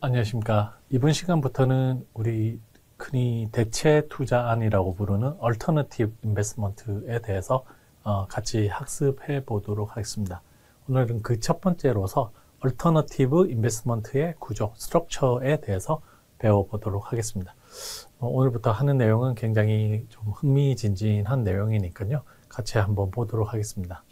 안녕하십니까. 이번 시간부터는 우리 흔히 대체 투자안이라고 부르는 Alternative Investment에 대해서 같이 학습해 보도록 하겠습니다. 오늘은 그 첫 번째로서 Alternative Investment의 구조, 스트럭처에 대해서 배워보도록 하겠습니다. 오늘부터 하는 내용은 굉장히 좀 흥미진진한 내용이니까요. 같이 한번 보도록 하겠습니다.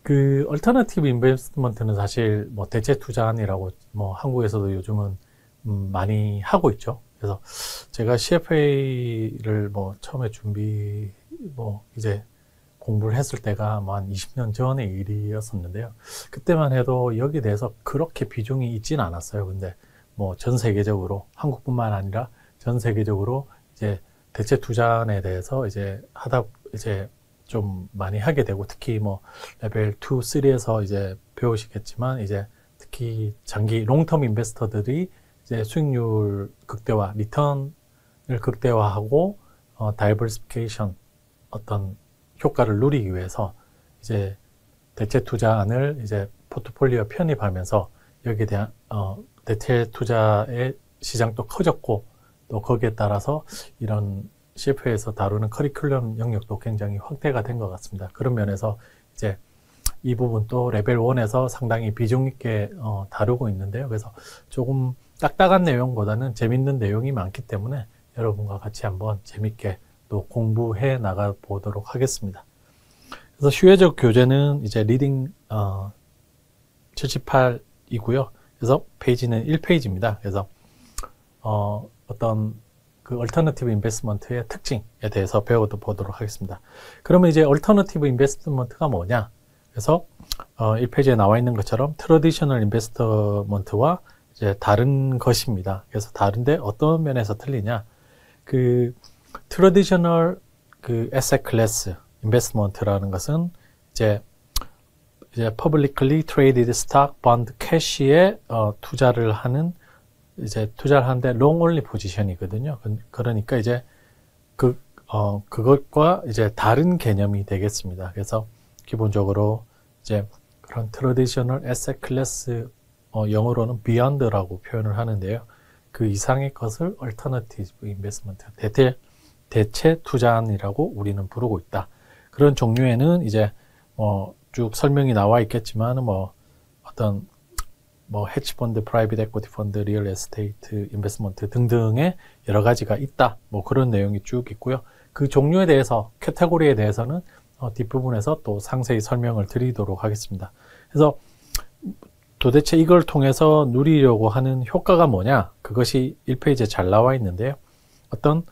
그 얼터너티브 인베스트먼트는 사실 뭐 대체 투자안이라고 뭐 한국에서도 요즘은 많이 하고 있죠. 그래서 제가 CFA를 뭐 처음에 이제 공부를 했을 때가 뭐 한 20년 전의 일이었었는데요. 그때만 해도 여기에 대해서 그렇게 비중이 있지는 않았어요. 근데 뭐 전 세계적으로 한국뿐만 아니라 전 세계적으로 이제 대체 투자안에 대해서 이제 좀 많이 하게 되고, 특히 뭐 레벨 2, 3에서 이제 배우시겠지만, 이제 특히 장기 롱텀 인베스터들이 이제 수익률 극대화, 리턴을 극대화하고 다이버시피케이션 어떤 효과를 누리기 위해서 이제 대체 투자안을 이제 포트폴리오 편입하면서 여기에 대한 대체 투자의 시장도 커졌고, 또 거기에 따라서 이런 CFA에서 다루는 커리큘럼 영역도 굉장히 확대가 된 것 같습니다. 그런 면에서 이제 이 부분도 레벨 1에서 상당히 비중 있게 다루고 있는데요. 그래서 조금 딱딱한 내용보다는 재밌는 내용이 많기 때문에 여러분과 같이 한번 재밌게 또 공부해 나가 보도록 하겠습니다. 그래서 슈에적 교재는 이제 리딩 78이고요. 그래서 페이지는 1페이지입니다. 그래서 어떤 그 얼터너티브 인베스트먼트의 특징에 대해서 배워보도록 하겠습니다. 그러면 이제 얼터너티브 인베스트먼트가 뭐냐? 그래서 1페이지에 나와 있는 것처럼 트래디셔널 인베스트먼트와 이제 다른 것입니다. 그래서 다른데 어떤 면에서 틀리냐? 그 트래디셔널 그 에셋 클래스 인베스트먼트라는 것은 이제 publicly traded stock, bond, cash에 투자를 하는데 롱 올리 포지션이거든요. 그러니까 이제 그것과 이제 다른 개념이 되겠습니다. 그래서 기본적으로 이제 그런 트래디셔널 에셋 클래스 영어로는 beyond라고 표현을 하는데요. 그 이상의 것을 alternative investment, 대체 투자안이라고 우리는 부르고 있다. 그런 종류에는 이제 쭉 설명이 나와 있겠지만 어떤 헤지펀드, 프라이빗 에쿼티 펀드, 리얼 에스테이트, 인베스트먼트 등등의 여러 가지가 있다. 그런 내용이 쭉 있고요. 그 종류에 대해서, 카테고리에 대해서는 뒷부분에서 또 상세히 설명을 드리도록 하겠습니다. 그래서 도대체 이걸 통해서 누리려고 하는 효과가 뭐냐? 그것이 1페이지에 잘 나와 있는데요. 어떤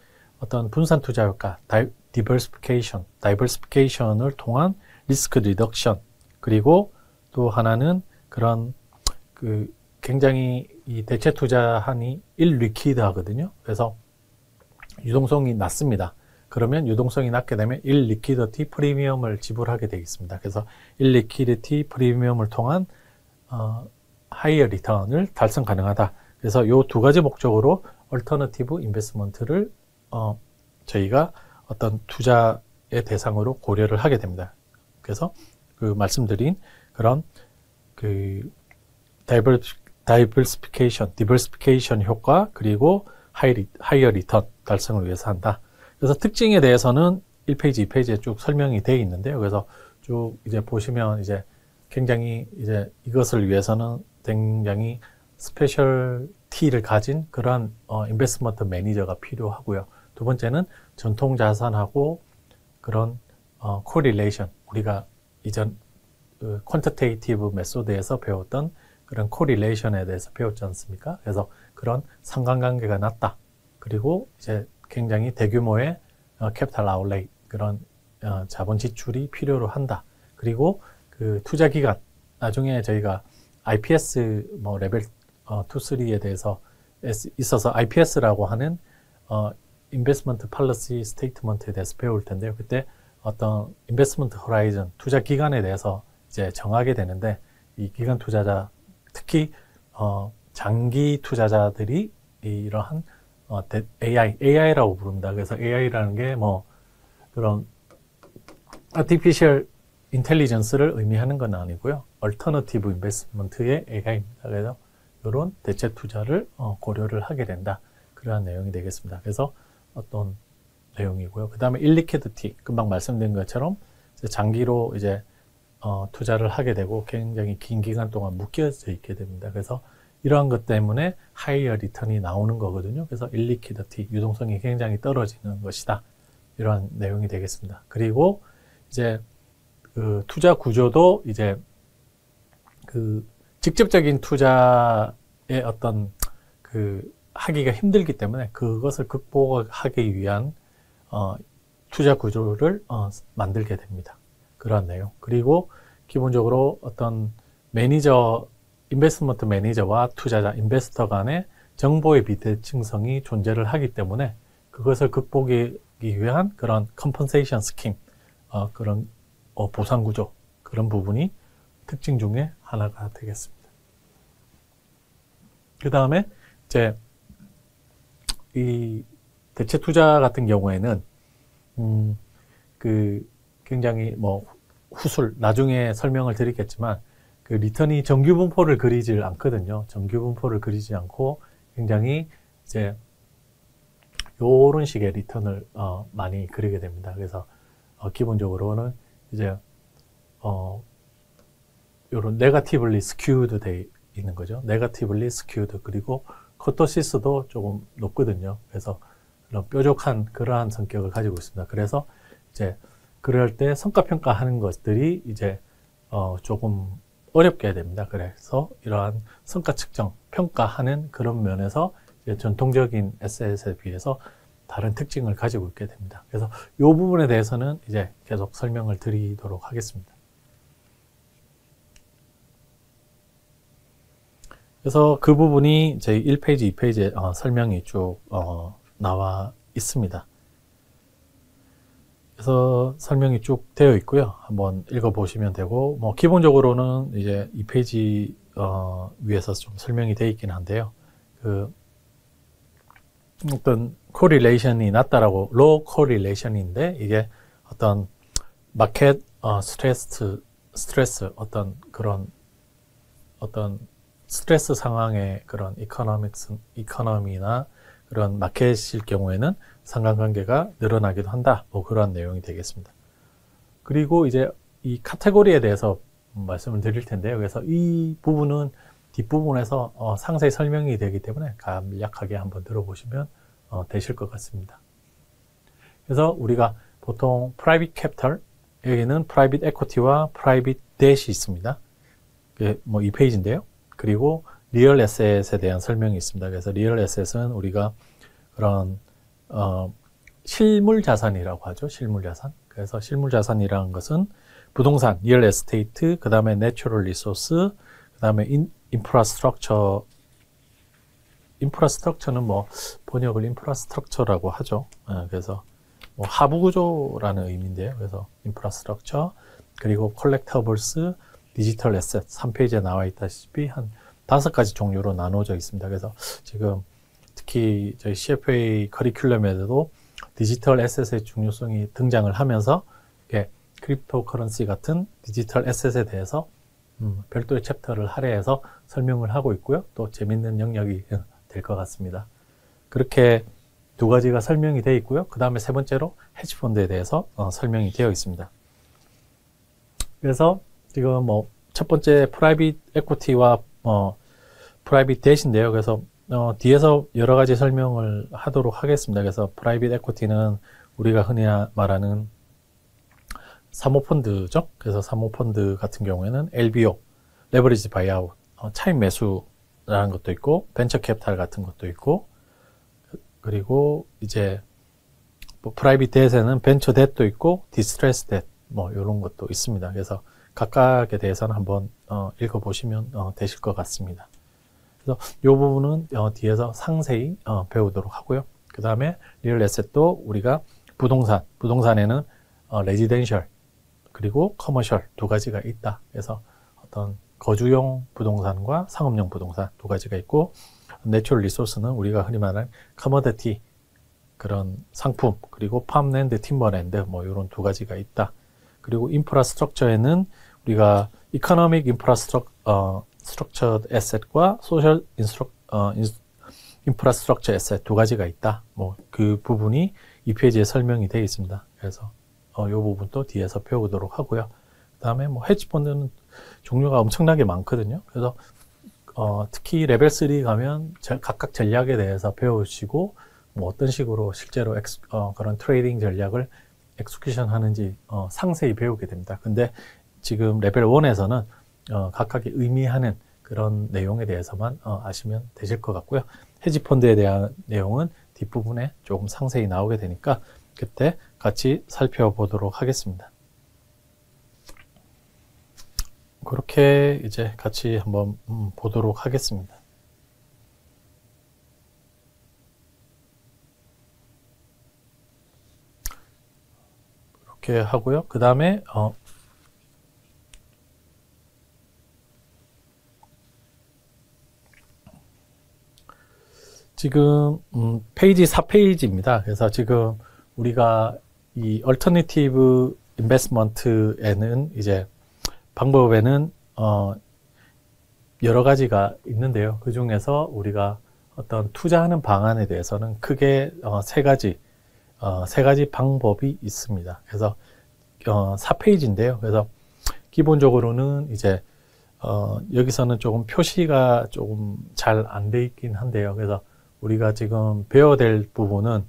분산 투자 효과, 다이버시피케이션을 통한 리스크 리덕션, 그리고 또 하나는 그런 굉장히 이 대체 투자안이 일리퀴드 하거든요. 그래서 유동성이 낮습니다. 그러면 유동성이 낮게 되면 일리퀴디티 프리미엄을 지불하게 되겠습니다. 그래서 일리퀴디티 프리미엄을 통한 하이어 리턴을 달성 가능하다. 그래서 이 두 가지 목적으로 얼터너티브 인베스트먼트를 저희가 어떤 투자의 대상으로 고려를 하게 됩니다. 그래서 말씀드린 그런 디버시피케이션 효과, 그리고 하이어 리턴 달성을 위해서 한다. 그래서 특징에 대해서는 1페이지, 2페이지에 쭉 설명이 되어 있는데요. 그래서 쭉 이제 보시면 이제 굉장히 이제 이것을 위해서는 굉장히 스페셜티를 가진 그런 인베스트먼트 매니저가 필요하고요. 두 번째는 전통 자산하고 그런 코릴레이션, 우리가 이전 퀀터테이티브 메소드에서 배웠던 그런 코릴레이션에 대해서 배웠지 않습니까? 그래서 그런 상관관계가 낮다. 그리고 이제 굉장히 대규모의 캐피탈 아웃레이, 그런 자본 지출이 필요로 한다. 그리고 그 투자 기간, 나중에 저희가 IPS 레벨 2, 3에 대해서 있어서 IPS라고 하는 인베스트먼트 팔러시 스테이트먼트에 대해서 배울 텐데요. 그때 어떤 인베스트먼트 호라이즌, 투자 기간에 대해서 이제 정하게 되는데, 이 기간 투자자, 특히 장기 투자자들이 이러한 AI라고 부릅니다. 그래서 AI라는 게 그런 Artificial Intelligence를 의미하는 건 아니고요. Alternative Investment의 AI입니다. 그래서 이런 대체 투자를 고려를 하게 된다. 그러한 내용이 되겠습니다. 그래서 어떤 내용이고요. 그 다음에 일리퀴디티, 금방 말씀드린 것처럼 장기로 이제 투자를 하게 되고 굉장히 긴 기간 동안 묶여져 있게 됩니다. 그래서 이러한 것 때문에 하이어 리턴이 나오는 거거든요. 그래서 일리퀴디티, 유동성이 굉장히 떨어지는 것이다. 이러한 내용이 되겠습니다. 그리고 이제 그 투자 구조도 이제 그 직접적인 투자의 어떤 그 하기가 힘들기 때문에 그것을 극복하기 위한 투자 구조를 만들게 됩니다. 그러한 내용. 그리고 기본적으로 어떤 매니저, 인베스트먼트 매니저와 투자자, 인베스터 간의 정보의 비대칭성이 존재를 하기 때문에 그것을 극복하기 위한 그런 컴펀세이션 스킴, 그런 보상 구조, 그런 부분이 특징 중에 하나가 되겠습니다. 그 다음에 이제 이 대체 투자 같은 경우에는 그 굉장히 뭐 후술 나중에 설명을 드리겠지만 그 리턴이 정규 분포를 그리질 않거든요. 정규 분포를 그리지 않고 굉장히 이제 요런 식의 리턴을 많이 그리게 됩니다. 그래서 기본적으로는 이제 요런 네거티블리 스큐드 돼 있는 거죠. 네거티블리 스큐드. 그리고 커토시스도 조금 높거든요. 그래서 그런 뾰족한 그러한 성격을 가지고 있습니다. 그래서 이제 그럴 때 성과평가하는 것들이 이제 조금 어렵게 됩니다. 그래서 이러한 성과 측정, 평가하는 그런 면에서 이제 전통적인 에셋에 비해서 다른 특징을 가지고 있게 됩니다. 그래서 이 부분에 대해서는 이제 계속 설명을 드리도록 하겠습니다. 그래서 그 부분이 저희 1페이지, 2페이지에 설명이 쭉 나와 있습니다. 그래서 설명이 쭉 되어 있고요. 한번 읽어보시면 되고, 뭐 기본적으로는 이제 2페이지 위에서 좀 설명이 되어 있긴 한데요. 그 어떤 코릴레이션이 낮다라고, 로우 코릴레이션인데 이게 어떤 마켓 스트레스 어떤 그런 어떤 스트레스 상황의 그런 이코노미나 그런 마켓일 경우에는 상관관계가 늘어나기도 한다. 뭐 그런 내용이 되겠습니다. 그리고 이제 이 카테고리에 대해서 말씀을 드릴 텐데요. 그래서 이 부분은 뒷부분에서 상세히 설명이 되기 때문에 간략하게 한번 들어보시면 되실 것 같습니다. 그래서 우리가 보통 프라이빗 캐피털, 여기는 프라이빗 에코티와 프라이빗 뎃이 있습니다. 뭐 2페이지인데요. 그리고 리얼 에셋에 대한 설명이 있습니다. 그래서 리얼 에셋은 우리가 그런 실물 자산이라고 하죠. 실물 자산. 그래서 실물 자산이라는 것은 부동산, 리얼 에스테이트, 그 다음에 내추럴 리소스, 그 다음에 인프라스트럭처는 뭐 번역을 인프라스트럭처라고 하죠. 그래서 뭐 하부 구조라는 의미인데요. 그래서 인프라스트럭처, 그리고 콜렉터블스, 디지털 에셋, 3페이지에 나와 있다시피 한 5가지 종류로 나눠져 있습니다. 그래서 지금 특히 저희 CFA 커리큘럼에도 디지털 에셋의 중요성이 등장을 하면서 크립토 커런시 같은 디지털 에셋에 대해서 별도의 챕터를 할애해서 설명을 하고 있고요. 또 재밌는 영역이 될 것 같습니다. 그렇게 2가지가 설명이 되어 있고요. 그 다음에 3번째로 헤지펀드에 대해서 설명이 되어 있습니다. 그래서 지금 뭐 첫 번째 프라이빗 에코티와 프라이빗 뎃인데요. 그래서 뒤에서 여러 가지 설명을 하도록 하겠습니다. 그래서 프라이빗 에코티는 우리가 흔히 말하는 사모펀드죠. 그래서 사모펀드 같은 경우에는 LBO, 레버리지 바이아웃, 차익 매수라는 것도 있고, 벤처 캐피탈 같은 것도 있고, 그리고 이제 뭐 프라이빗 뎃에는 벤처 뎃도 있고, 디스트레스 뎃, 뭐 이런 것도 있습니다. 그래서 각각에 대해서는 한번 읽어보시면 되실 것 같습니다. 그래서 이 부분은 뒤에서 상세히 배우도록 하고요. 그 다음에 리얼 에셋도 우리가 부동산에는 레지덴셜 그리고 커머셜 2가지가 있다. 그래서 어떤 거주용 부동산과 상업용 부동산 2가지가 있고, 내추럴 리소스는 우리가 흔히 말하는 커머디티 그런 상품, 그리고 팜랜드, 팀버랜드 뭐 이런 2가지가 있다. 그리고 인프라스트럭처에는 우리가 이코노믹 인프라스트럭처 스트럭처 에셋과 소셜 인프라스트럭처 에셋 두 가지가 있다. 뭐 그 부분이 이 페이지에 설명이 되어 있습니다. 그래서 이 부분도 뒤에서 배우도록 하고요. 그다음에 뭐 헤지 펀드는 종류가 엄청나게 많거든요. 그래서 특히 레벨 3 가면 각각 전략에 대해서 배우시고 뭐 어떤 식으로 실제로 그런 트레이딩 전략을 엑스큐션 하는지 상세히 배우게 됩니다. 근데 지금 레벨 1에서는 각각의 의미하는 그런 내용에 대해서만 아시면 되실 것 같고요. 헤지 펀드에 대한 내용은 뒷부분에 조금 상세히 나오게 되니까 그때 같이 살펴보도록 하겠습니다. 그렇게 이제 같이 한번 보도록 하겠습니다. 이렇게 하고요. 그 다음에 지금 페이지 4페이지입니다. 그래서 지금 우리가 이 얼터너티브 인베스트먼트에는 이제 방법에는 여러 가지가 있는데요. 그 중에서 우리가 어떤 투자하는 방안에 대해서는 크게 세 가지 방법이 있습니다. 그래서 4페이지인데요. 그래서 기본적으로는 이제 여기서는 조금 표시가 조금 잘 안 돼 있긴 한데요. 그래서 우리가 지금 배워야 될 부분은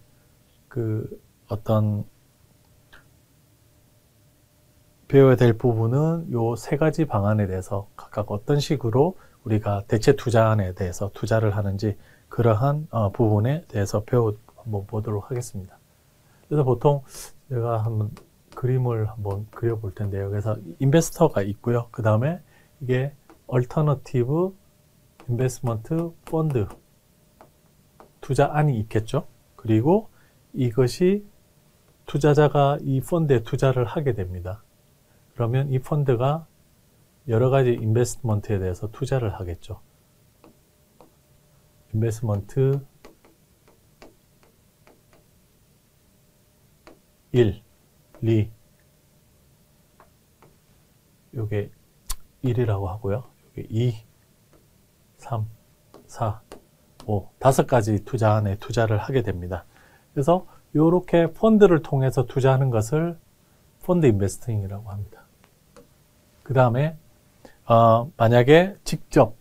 요 세 가지 방안에 대해서 각각 어떤 식으로 우리가 대체 투자안에 대해서 투자를 하는지 그러한 부분에 대해서 한번 보도록 하겠습니다. 그래서 보통 제가 한번 그림을 한번 그려볼 텐데요. 그래서 인베스터가 있고요. 그 다음에 이게 얼터너티브 인베스트먼트 펀드 투자안이 있겠죠. 그리고 이것이 투자자가 이 펀드에 투자를 하게 됩니다. 그러면 이 펀드가 여러 가지 인베스트먼트에 대해서 투자를 하겠죠. 인베스트먼트 1, 2, 요게 1이라고 하고요. 요게 2, 3, 4, 5, 5가지 투자안에 투자를 하게 됩니다. 그래서 이렇게 펀드를 통해서 투자하는 것을 펀드 인베스팅이라고 합니다. 그 다음에 만약에 직접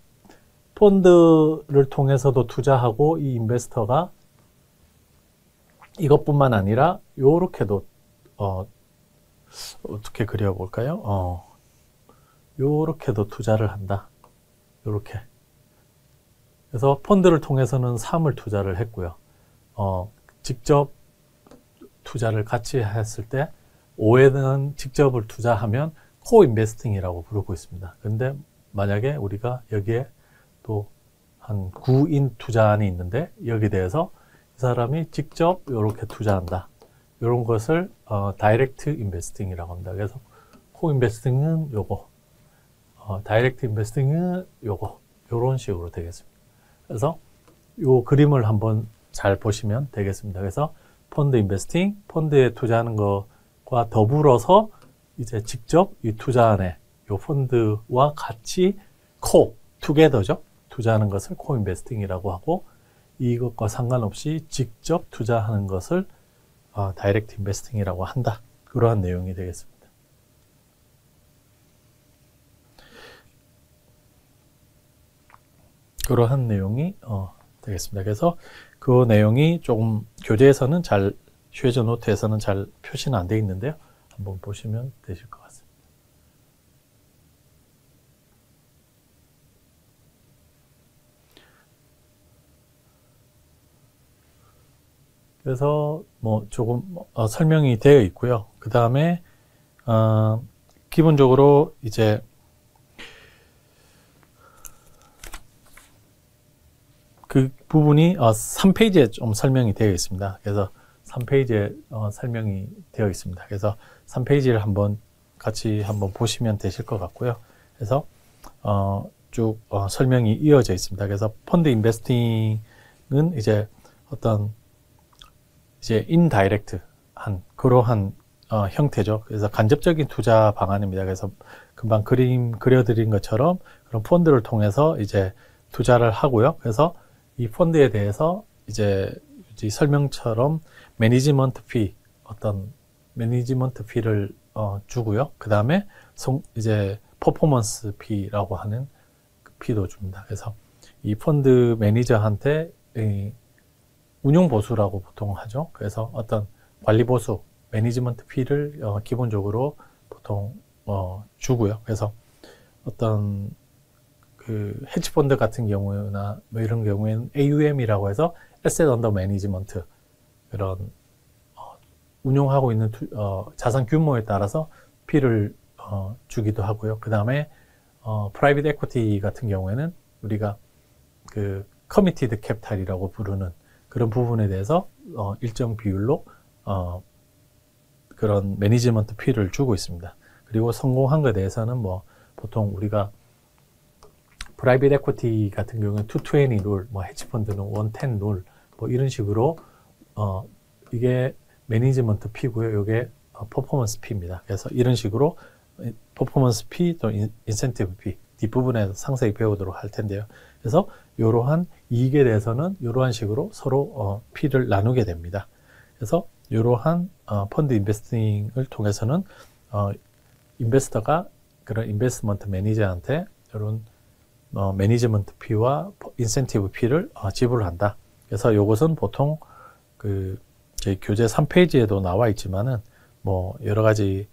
펀드를 통해서도 투자하고 이 인베스터가 이것뿐만 아니라 요렇게도 어떻게 그려볼까요? 요렇게도 투자를 한다. 요렇게. 그래서 펀드를 통해서는 3을 투자를 했고요. 직접 투자를 같이 했을 때 5에는 직접을 투자하면 코인베스팅이라고 부르고 있습니다. 근데 만약에 우리가 여기에 또 한 9인 투자안이 있는데 여기에 대해서 이 사람이 직접 이렇게 투자한다. 이런 것을 다이렉트 인베스팅이라고 합니다. 그래서 코인베스팅은 요거, 다이렉트 인베스팅은 요거, 요런 식으로 되겠습니다. 그래서 요 그림을 한번 잘 보시면 되겠습니다. 그래서 펀드 인베스팅, 펀드에 투자하는 것과 더불어서 이제 직접 이 투자안에 요 펀드와 같이 투게더죠. 투자하는 것을 코인베스팅이라고 하고 이것과 상관없이 직접 투자하는 것을 다이렉트 인베스팅이라고 한다. 그러한 내용이 되겠습니다. 그러한 내용이 되겠습니다. 그래서 그 내용이 조금 교재에서는 쉐이저 노트에서는 잘 표시는 안 되어 있는데요. 한번 보시면 되실 것 같습니다. 그래서 뭐 조금 설명이 되어 있고요. 그 다음에 기본적으로 이제 그 부분이 3페이지에 좀 설명이 되어 있습니다. 그래서 3페이지에 설명이 되어 있습니다. 그래서 3페이지를 같이 한번 보시면 되실 것 같고요. 그래서 쭉 설명이 이어져 있습니다. 그래서 펀드 인베스팅은 이제 어떤 이제 인다이렉트 한 그러한 형태죠. 그래서 간접적인 투자 방안입니다. 그래서 금방 그림 그려드린 것처럼 그런 펀드를 통해서 이제 투자를 하고요. 그래서 이 펀드에 대해서 이제 이 설명처럼 매니지먼트 피, 어떤 매니지먼트 피를 주고요. 그 다음에 이제 퍼포먼스 피라고 하는 그 피도 줍니다. 그래서 이 펀드 매니저한테 운용 보수라고 보통 하죠. 그래서 어떤 관리 보수, 매니지먼트 피를 기본적으로 보통 주고요. 그래서 어떤 그 헤지 펀드 같은 경우나 뭐 이런 경우에는 AUM이라고 해서 Asset Under Management, 그런 운용하고 있는 자산 규모에 따라서 피를 주기도 하고요. 그 다음에 프라이빗 에쿼티 같은 경우에는 우리가 그 커미티드 캐피탈이라고 부르는 그런 부분에 대해서 일정 비율로 그런 매니지먼트 피를 주고 있습니다. 그리고 성공한 것에 대해서는 뭐 보통 우리가 프라이빗 에쿼티 같은 경우는 220 룰, 뭐 헤지펀드는 110 룰, 뭐 이런 식으로 이게 매니지먼트 피고요. 이게 퍼포먼스 피입니다. 그래서 이런 식으로 퍼포먼스 피 또 인센티브 피 뒷부분에서 상세히 배우도록 할 텐데요. 그래서 이러한 이익에 대해서는 이러한 식으로 서로 피를 나누게 됩니다. 그래서 이러한 펀드 인베스팅을 통해서는 인베스터가 그런 인베스트먼트 매니저한테 이런 매니지먼트 피와 인센티브 피를 지불한다. 그래서 이것은 보통 그 저희 교재 3페이지에도 나와 있지만은 뭐 여러 가지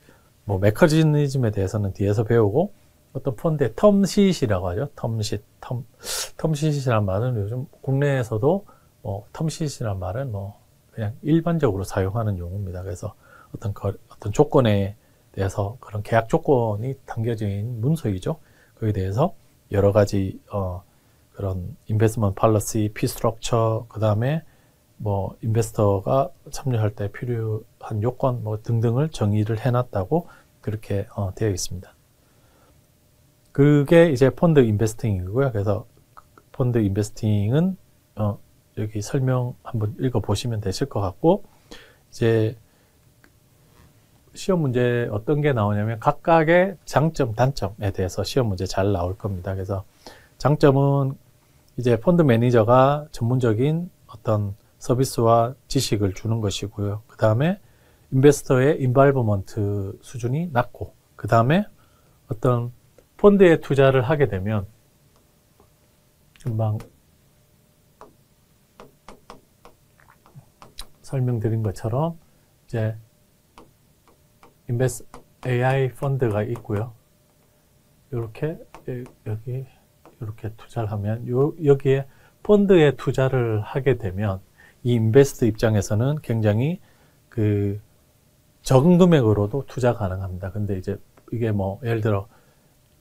뭐 메커니즘에 대해서는 뒤에서 배우고, 어떤 펀드의 텀시트이라고 하죠. 텀시트라는 말은 요즘 국내에서도 텀시트라는 말은 뭐 그냥 일반적으로 사용하는 용어입니다. 그래서 어떤 조건에 대해서 그런 계약 조건이 담겨진 문서이죠. 거기에 대해서 여러 가지 그런 인베스트먼트 팔러시, 피 스트럭처, 그 다음에 뭐 인베스터가 참여할 때 필요한 요건 뭐 등등을 정의를 해놨다고 그렇게 되어 있습니다. 그게 이제 펀드 인베스팅이고요. 그래서 펀드 인베스팅은 여기 설명 한번 읽어보시면 되실 것 같고, 이제 시험 문제 어떤 게 나오냐면 각각의 장점, 단점에 대해서 시험 문제 잘 나올 겁니다. 그래서 장점은 이제 펀드 매니저가 전문적인 어떤 서비스와 지식을 주는 것이고요. 그 다음에 인베스터의 인발브먼트 수준이 낮고, 그 다음에 어떤 펀드에 투자를 하게 되면 금방 설명드린 것처럼 이제 AI 펀드가 있고요. 이렇게 여기 이렇게 투자를 하면 여기에 펀드에 투자를 하게 되면 이 인베스트 입장에서는 굉장히 그 적은 금액으로도 투자 가능합니다. 근데 이제 이게 뭐 예를 들어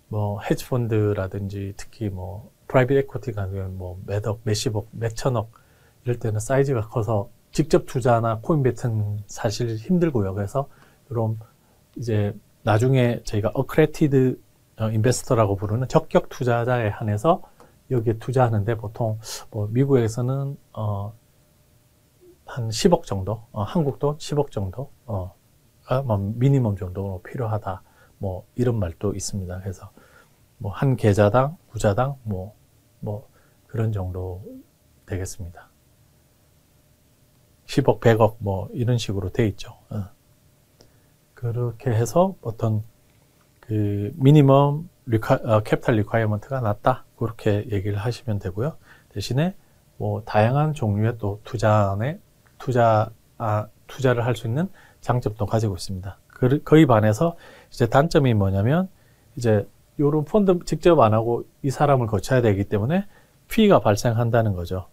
뭐 헤지 펀드라든지 특히 뭐 프라이빗 에쿼티가 뭐 몇억, 몇십억, 몇천억 이럴 때는 사이즈가 커서 직접 투자나 코인 베트는 사실 힘들고요. 그래서 이런 이제 나중에 저희가 어크레티드 인베스터라고 부르는 적격 투자자에 한해서 여기에 투자하는데 보통 뭐 미국에서는 한 10억 정도, 한국도 10억 정도, 뭐 미니멈 정도로 필요하다. 뭐 이런 말도 있습니다. 그래서 뭐 한 계좌당, 구자당 뭐 그런 정도 되겠습니다. 10억, 100억 뭐 이런 식으로 돼 있죠. 그렇게 해서 어떤 그 미니멈 캐피탈 리콰이어먼트가 낮다. 그렇게 얘기를 하시면 되고요. 대신에 뭐 다양한 종류의 또 투자를 할 수 있는 장점도 가지고 있습니다. 거의 반해서 이제 단점이 뭐냐면 이제 요런 펀드 직접 안 하고 이 사람을 거쳐야 되기 때문에 피가 발생한다는 거죠.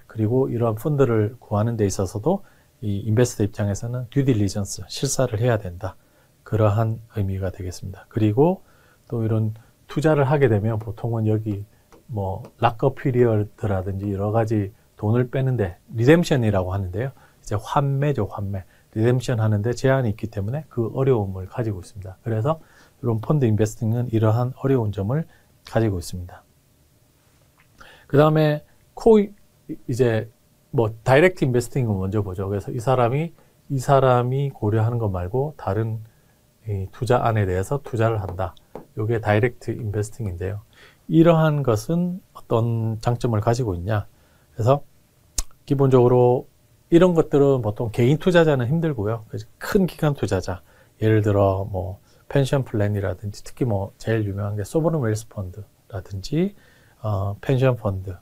그리고 이러한 펀드를 구하는 데 있어서도 이 인베스터 입장에서는 듀딜리전스, 실사를 해야 된다. 그러한 의미가 되겠습니다. 그리고 또 이런 투자를 하게 되면 보통은 여기 뭐 락업 피리어드라든지 여러 가지 돈을 빼는데 리뎀션이라고 하는데요. 이제 환매죠, 환매. 리뎀션 하는데 제한이 있기 때문에 그 어려움을 가지고 있습니다. 그래서 이런 펀드 인베스팅은 이러한 어려운 점을 가지고 있습니다. 그 다음에 이제 뭐 다이렉트 인베스팅을 먼저 보죠. 그래서 이 사람이 이 사람이 고려하는 것 말고 다른 이 투자안에 대해서 투자를 한다. 이게 다이렉트 인베스팅인데요. 이러한 것은 어떤 장점을 가지고 있냐. 그래서 기본적으로 이런 것들은 보통 개인 투자자는 힘들고요. 큰 기관 투자자, 예를 들어 뭐 펜션 플랜이라든지 특히 뭐 제일 유명한 게 소버런 웰스 펀드라든지 펜션 펀드,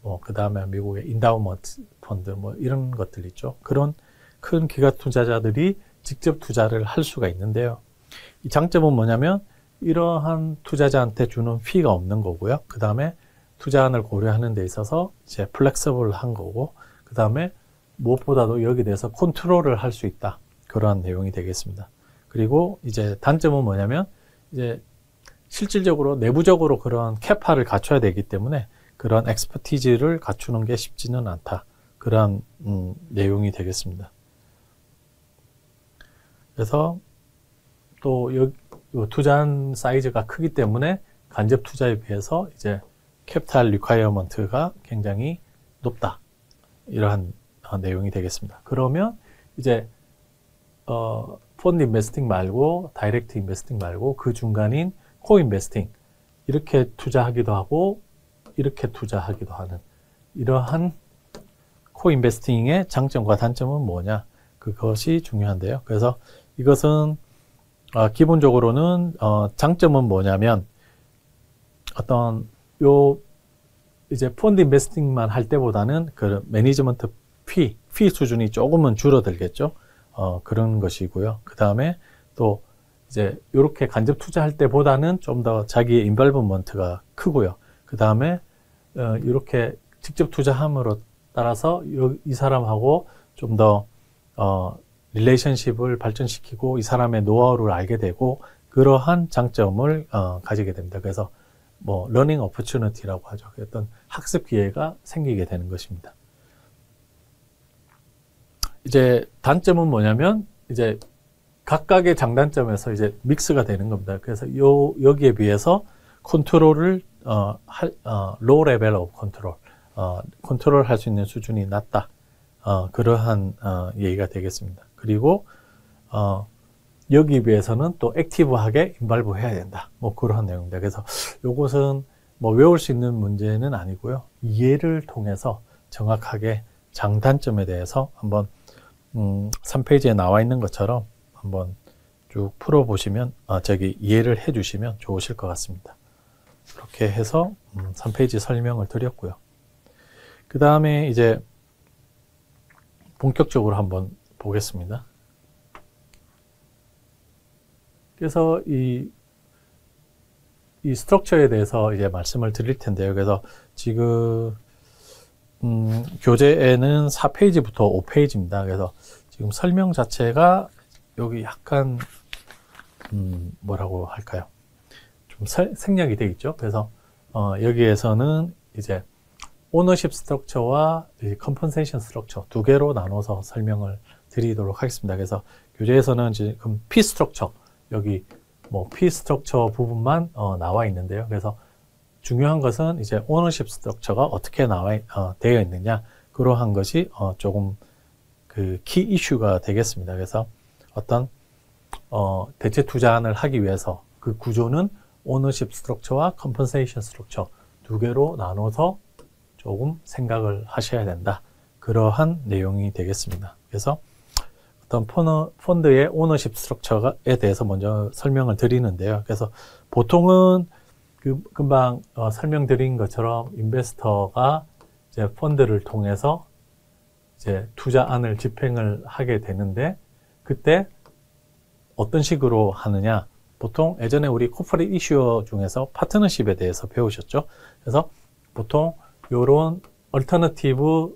뭐 그 다음에 미국의 인다우먼트 펀드 뭐 이런 것들 있죠. 그런 큰 기관 투자자들이 직접 투자를 할 수가 있는데요. 이 장점은 뭐냐면 이러한 투자자한테 주는 피가 없는 거고요. 그 다음에 투자안을 고려하는 데 있어서 이제 플렉서블한 거고, 그 다음에 무엇보다도 여기에 대해서 컨트롤을 할 수 있다. 그러한 내용이 되겠습니다. 그리고 이제 단점은 뭐냐면 이제 실질적으로 내부적으로 그런 캐파를 갖춰야 되기 때문에 그런 엑스퍼티즈를 갖추는 게 쉽지는 않다. 그런 내용이 되겠습니다. 그래서 또 투자한 사이즈가 크기 때문에 간접 투자에 비해서 이제 캐피탈 리콰이어먼트가 굉장히 높다. 이러한 내용이 되겠습니다. 그러면 이제 펀드 인베스팅 말고 다이렉트 인베스팅 말고 그 중간인 코인베스팅, 이렇게 투자하기도 하고 이렇게 투자하기도 하는 이러한 코인베스팅의 장점과 단점은 뭐냐, 그것이 중요한데요. 그래서 이것은 기본적으로는 장점은 뭐냐면 어떤 이제 펀드 인베스팅만 할 때보다는 그 매니지먼트 피 수준이 조금은 줄어들겠죠. 그런 것이고요. 그 다음에 또 이제 이렇게 간접 투자할 때보다는 좀 더 자기의 인발브먼트가 크고요. 그 다음에 이렇게 직접 투자함으로 따라서 이 사람하고 좀 더 릴레이션십을 발전시키고 이 사람의 노하우를 알게 되고 그러한 장점을 가지게 됩니다. 그래서 뭐 러닝 어퍼튜니티라고 하죠. 어떤 학습 기회가 생기게 되는 것입니다. 이제 단점은 뭐냐면 이제 각각의 장단점에서 이제 믹스가 되는 겁니다. 그래서 여기에 비해서 컨트롤을 low level of control, 컨트롤 할 수 있는 수준이 낮다. 그러한 얘기가 되겠습니다. 그리고 여기에 비해서는 또 액티브하게 인발브 해야 된다. 뭐 그러한 내용입니다. 그래서 이것은 뭐 외울 수 있는 문제는 아니고요. 이해를 통해서 정확하게 장단점에 대해서 한번 3페이지에 나와 있는 것처럼 한번 쭉 풀어보시면 이해를 해주시면 좋으실 것 같습니다. 이렇게 해서 3페이지 설명을 드렸고요. 그 다음에 이제 본격적으로 한번 보겠습니다. 그래서 이 스트럭처에 대해서 이제 말씀을 드릴 텐데요. 그래서 지금 교재에는 4페이지부터 5페이지입니다. 그래서 지금 설명 자체가 여기 약간 뭐라고 할까요? 좀 생략이 되어 있죠. 그래서 여기에서는 이제 오너십 스트럭처와 컴펀세이션 스트럭처 두 개로 나눠서 설명을 드리도록 하겠습니다. 그래서 교재에서는 지금 P 스트럭처, 여기 뭐 P 스트럭처 부분만 나와 있는데요. 그래서 중요한 것은 이제 오너십 스트럭처가 어떻게 되어 있느냐, 그러한 것이 조금 그 키 이슈가 되겠습니다. 그래서 어떤 대체 투자안을 하기 위해서 그 구조는 오너십 스트럭처와 컴펀세이션 스트럭처 두 개로 나눠서 조금 생각을 하셔야 된다. 그러한 내용이 되겠습니다. 그래서 어떤 펀드의 오너십 스트럭처에 대해서 먼저 설명을 드리는데요. 그래서 보통은 금방 설명드린 것처럼 인베스터가 이제 펀드를 통해서 이제 투자안을 집행을 하게 되는데, 그때 어떤 식으로 하느냐, 보통 예전에 우리 코퍼레이트 이슈어 중에서 파트너십에 대해서 배우셨죠. 그래서 보통 요런 얼터너티브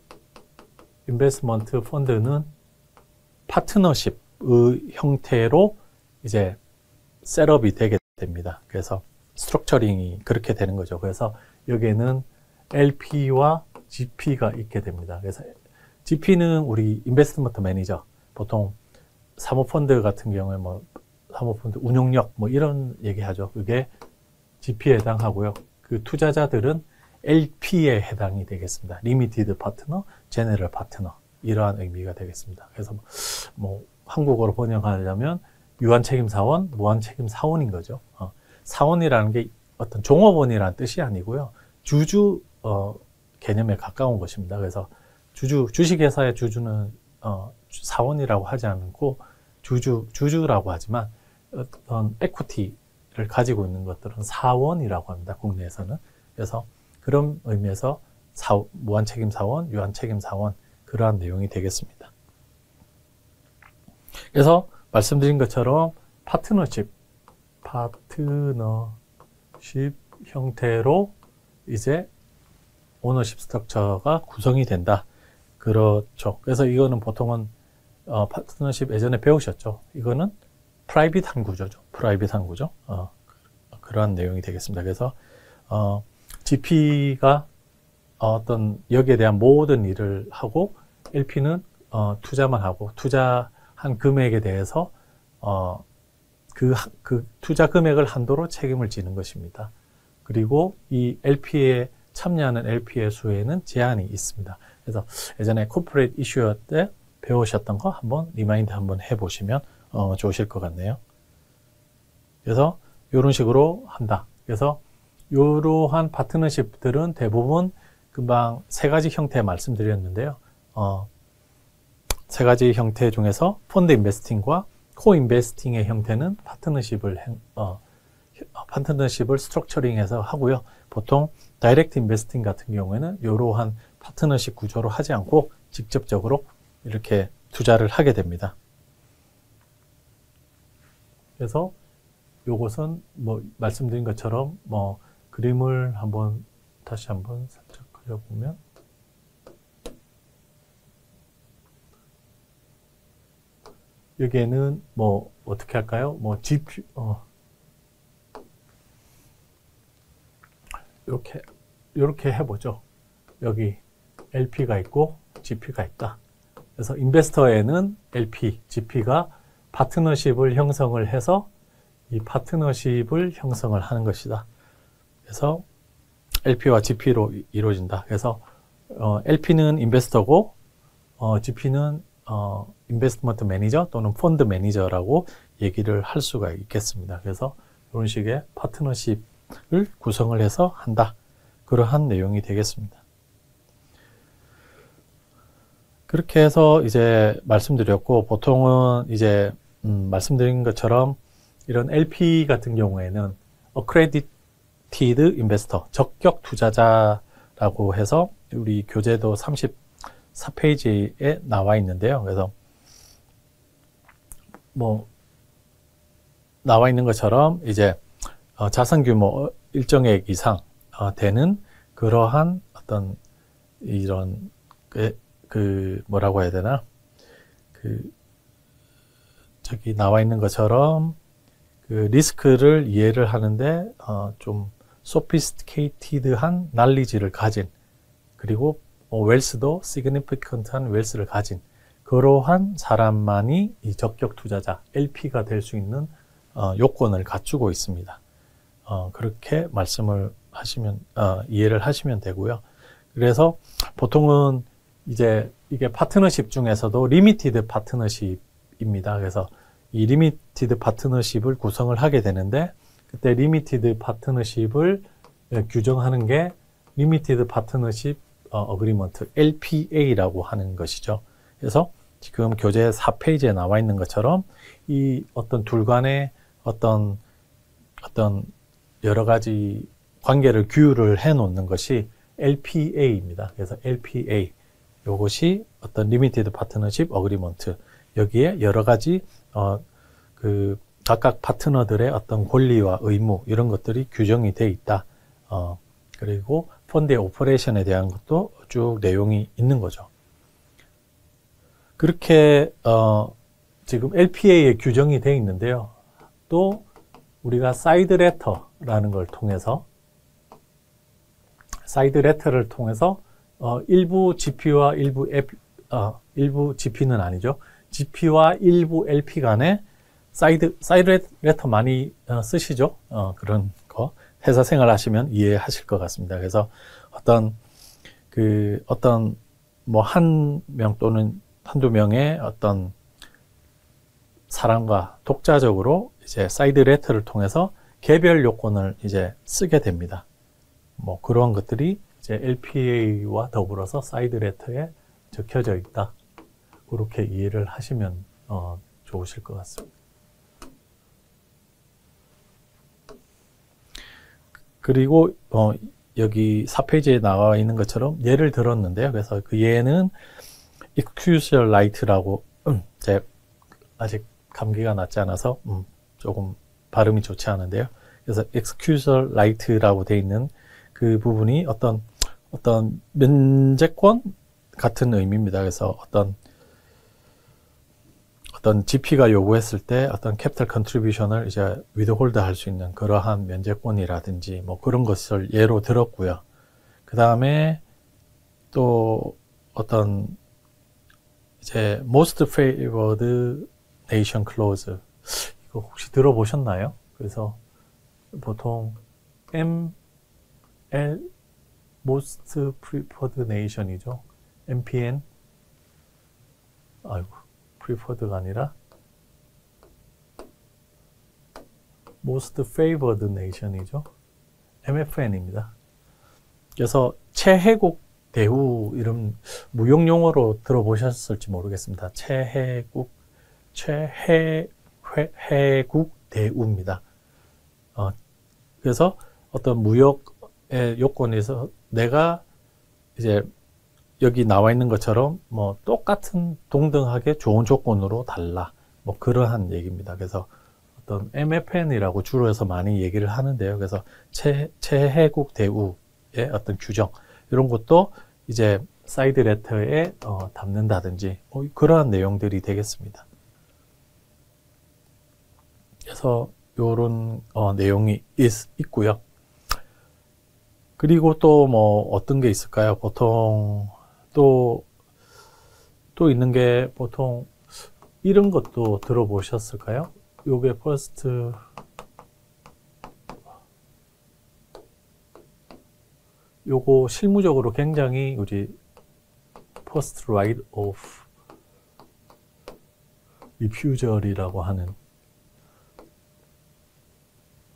인베스트먼트 펀드는 파트너십의 형태로 이제 셋업이 되게 됩니다. 그래서 스트럭처링이 그렇게 되는 거죠. 그래서 여기에는 LP와 GP가 있게 됩니다. 그래서 GP는 우리 인베스트먼트 매니저, 보통 사모펀드 같은 경우에 뭐 사모펀드 운용력 뭐 이런 얘기하죠. 그게 GP에 해당하고요. 그 투자자들은 LP에 해당이 되겠습니다. 리미티드 파트너, 제너럴 파트너. 이러한 의미가 되겠습니다. 그래서 뭐 한국어로 번역하려면 유한책임사원, 무한책임사원인 거죠. 사원이라는 게 어떤 종업원이라는 뜻이 아니고요. 주주 개념에 가까운 것입니다. 그래서 주식회사의 주주는 사원이라고 하지 않고 주주라고 하지만 어떤 에퀴티를 가지고 있는 것들은 사원이라고 합니다. 국내에서는. 그래서 그런 의미에서 무한책임사원, 유한책임사원 그러한 내용이 되겠습니다. 그래서 말씀드린 것처럼 파트너십 형태로 이제 오너십 스트럭처가 구성이 된다. 그렇죠. 그래서 이거는 보통은 파트너십 예전에 배우셨죠. 이거는 프라이빗한 구조죠. 프라이빗한 구조. 그러한 내용이 되겠습니다. 그래서 GP가 어떤 여기에 대한 모든 일을 하고 LP는 투자만 하고 투자한 금액에 대해서 그 투자 금액을 한도로 책임을 지는 것입니다. 그리고 이 LP에 참여하는 LP의 수에는 제한이 있습니다. 그래서 예전에 코퍼레이트 이슈어 때 배우셨던 거 한번 리마인드 한번 해보시면 좋으실 것 같네요. 그래서 이런 식으로 한다. 그래서 이러한 파트너십들은 대부분 금방 세 가지 형태 말씀드렸는데요. 세 가지 형태 중에서 펀드 인베스팅과 코인베스팅의 형태는 파트너십을 스트럭처링해서 하고요. 보통 다이렉트 인베스팅 같은 경우에는 이러한 파트너십 구조로 하지 않고 직접적으로 이렇게 투자를 하게 됩니다. 그래서 요것은 뭐 말씀드린 것처럼 뭐 그림을 다시 한번 살짝 그려보면 여기에는 뭐 어떻게 할까요? 뭐 GP 이렇게 해보죠. 여기 LP가 있고 GP가 있다. 그래서 인베스터에는 LP, GP가 파트너십을 형성을 해서 이 파트너십을 형성을 하는 것이다. 그래서 LP와 GP로 이루어진다. 그래서 LP는 인베스터고 GP는 인베스트먼트 매니저 또는 펀드 매니저라고 얘기를 할 수가 있겠습니다. 그래서 이런 식의 파트너십을 구성을 해서 한다. 그러한 내용이 되겠습니다. 그렇게 해서 이제 말씀드렸고, 보통은 이제 말씀드린 것처럼 이런 LP 같은 경우에는 accredited investor, 적격 투자자라고 해서 우리 교재도 34페이지에 나와 있는데요. 그래서 뭐 나와 있는 것처럼 이제 자산 규모 일정액 이상 되는 그러한 어떤 이런 뭐라고 해야 되나, 저기 나와 있는 것처럼 그 리스크를 이해를 하는데 좀 sophisticated한 knowledge를 가진, 그리고 웰스도 significant한 웰스를 가진 그러한 사람만이 이 적격 투자자 LP가 될 수 있는 요건을 갖추고 있습니다. 그렇게 말씀을 하시면 이해를 하시면 되고요. 그래서 보통은 이제 이게 파트너십 중에서도 리미티드 파트너십입니다. 그래서 이 리미티드 파트너십을 구성을 하게 되는데, 그때 리미티드 파트너십을 규정하는 게 리미티드 파트너십 어그리먼트 LPA라고 하는 것이죠. 그래서 지금 교재 4페이지에 나와 있는 것처럼 이 어떤 둘 간의 어떤 여러 가지 관계를 규율을 해 놓는 것이 LPA입니다. 그래서 LPA, 요것이 어떤 리미티드 파트너십 어그리먼트, 여기에 여러 가지 각각 파트너들의 어떤 권리와 의무 이런 것들이 규정이 돼 있다. 그리고 펀드의 오퍼레이션에 대한 것도 쭉 내용이 있는 거죠. 그렇게 지금 LPA에 규정이 되어 있는데요. 또 우리가 사이드 레터라는 걸 통해서 일부 GP와 일부 GP는 아니죠. GP와 일부 LP 간에 사이드 레터 많이 쓰시죠. 그런 거 회사 생활 하시면 이해하실 것 같습니다. 그래서 어떤 뭐 한 명 또는 한두 명의 어떤 사람과 독자적으로 이제 사이드 레터를 통해서 개별 요건을 이제 쓰게 됩니다. 뭐 그러한 것들이 이제 LPA와 더불어서 사이드 레터에 적혀져 있다. 그렇게 이해를 하시면 좋으실 것 같습니다. 그리고 여기 4페이지에 나와 있는 것처럼 예를 들었는데요. 그래서 그 예는 SQLite라고 제가 아직 감기가 낫지 않아서 조금 발음이 좋지 않은데요. 그래서 SQLite라고 되어 있는 그 부분이 어떤 면제권 같은 의미입니다. 그래서 어떤 GP가 요구했을 때 어떤 캐피탈 컨트리뷰션을 이제 위드홀드 할 수 있는 그러한 면제권이라든지 뭐 그런 것을 예로 들었고요. 그 다음에 또 어떤 이제 most favored nation clause 이거 혹시 들어보셨나요? 그래서 보통 ML most preferred nation이죠. MPN 아이고 preferred가 아니라 most favored nation이죠. MFN입니다. 그래서 최혜국 대우 이런 무용 용어로 들어보셨을지 모르겠습니다. 최혜국 대우입니다. 그래서 어떤 무역의 요건에서 내가 이제 여기 나와 있는 것처럼 뭐 똑같은 동등하게 좋은 조건으로 달라. 뭐 그러한 얘기입니다. 그래서 어떤 MFN이라고 주로 해서 많이 얘기를 하는데요. 그래서 최혜국 대우의 어떤 규정 이런 것도 이제 사이드 레터에 담는다든지 뭐 그러한 내용들이 되겠습니다. 그래서 이런 내용이 있고요. 그리고 또 뭐 어떤 게 있을까요? 보통 또 있는 게 보통 이런 것도 들어보셨을까요? 요게 퍼스트 요거 실무적으로 굉장히 우리 퍼스트 라이트 오프 리퓨저리라고 하는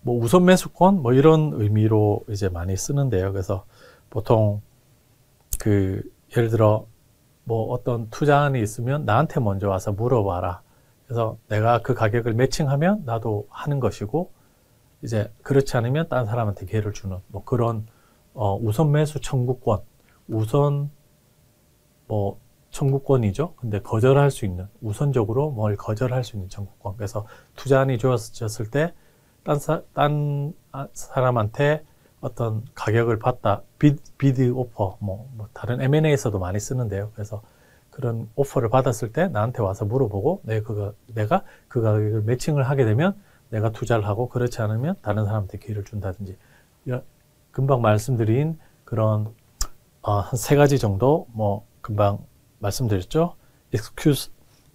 뭐 우선 매수권 뭐 이런 의미로 이제 많이 쓰는데요. 그래서 보통 그 예를 들어 뭐 어떤 투자안이 있으면 나한테 먼저 와서 물어봐라. 그래서 내가 그 가격을 매칭하면 나도 하는 것이고 이제 그렇지 않으면 다른 사람한테 기회를 주는 뭐 그런 우선 매수 청구권, 우선 뭐 청구권이죠. 근데 거절할 수 있는 우선적으로 뭘 거절할 수 있는 청구권. 그래서 투자안이 주어졌을 때 딴 사람한테 어떤 가격을 받다, 비드 오퍼, 뭐 다른 M&A에서도 많이 쓰는데요. 그래서 그런 오퍼를 받았을 때 나한테 와서 물어보고 내가 그 가격을 매칭을 하게 되면 내가 투자를 하고 그렇지 않으면 다른 사람한테 기회를 준다든지 금방 말씀드린 그런 한 3가지 정도 뭐 금방 말씀드렸죠.